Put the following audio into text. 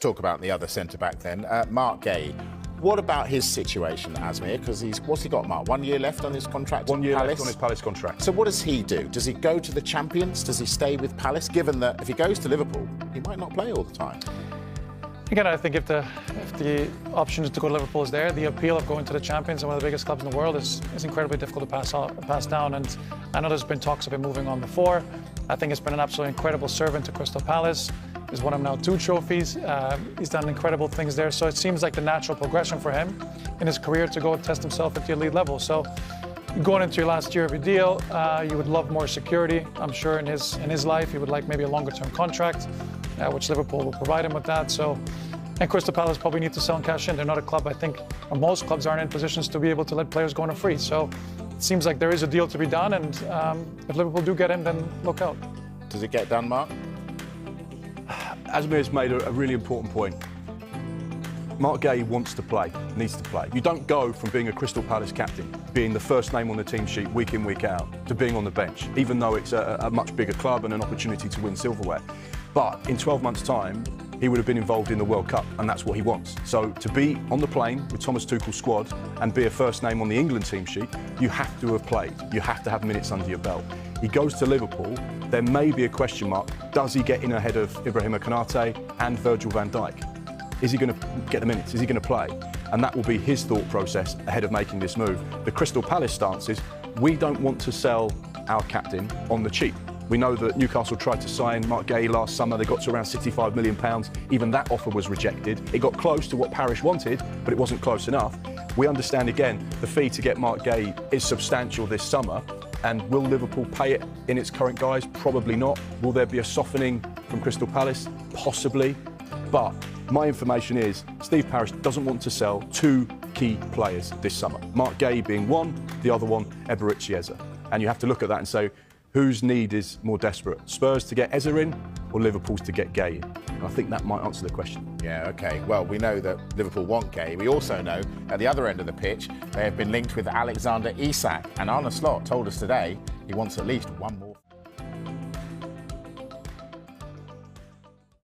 talk about the other centre-back then, Mark Gay. What about his situation, Asmir? Because what's he got, Mark? 1 year left on his contract? 1 year left on his Palace contract. So what does he do? Does he go to the champions? Does he stay with Palace? Given that if he goes to Liverpool, he might not play all the time. Again, I think if the option to go to Liverpool is there, the appeal of going to the champions and one of the biggest clubs in the world is incredibly difficult to pass down. And I know there's been talks of him moving on before. I think it's been an absolutely incredible servant to Crystal Palace. He's won him now 2 trophies. He's done incredible things there. So it seems like the natural progression for him in his career to go test himself at the elite level. So going into your last year of your deal, you would love more security. I'm sure in his life, he would like maybe a longer-term contract, which Liverpool will provide him with that. So, and Crystal Palace probably need to sell and cash in. They're not a club, I think, or most clubs aren't in positions to be able to let players go on a free. So it seems like there is a deal to be done. And if Liverpool do get him, then look out. Does it get done, Mark? Asmir's made a really important point. Mark Gay wants to play, needs to play. You don't go from being a Crystal Palace captain, being the first name on the team sheet week in, week out, to being on the bench, even though it's a much bigger club and an opportunity to win silverware. But in 12 months' time, he would have been involved in the World Cup, and that's what he wants. So to be on the plane with Thomas Tuchel's squad and be a first name on the England team sheet, you have to have played. You have to have minutes under your belt. He goes to Liverpool, there may be a question mark. Does he get in ahead of Ibrahima Konate and Virgil van Dijk? Is he going to get the minutes? Is he going to play? And that will be his thought process ahead of making this move. The Crystal Palace stance is, we don't want to sell our captain on the cheap. We know that Newcastle tried to sign Mark Gay last summer. They got to around £65 million. Even that offer was rejected. It got close to what Parish wanted, but it wasn't close enough. We understand, again, the fee to get Mark Gay is substantial this summer. And will Liverpool pay it in its current guise? Probably not. Will there be a softening from Crystal Palace? Possibly. But my information is Steve Parish doesn't want to sell 2 key players this summer. Mark Gay being one, the other one, Eberechi Eze. And you have to look at that and say, whose need is more desperate? Spurs to get Eze in or Liverpool's to get Gay in? And I think that might answer the question. Yeah, OK. Well, we know that Liverpool want Gay. We also know at the other end of the pitch, they have been linked with Alexander Isak. And Arne Slot told us today he wants at least one more.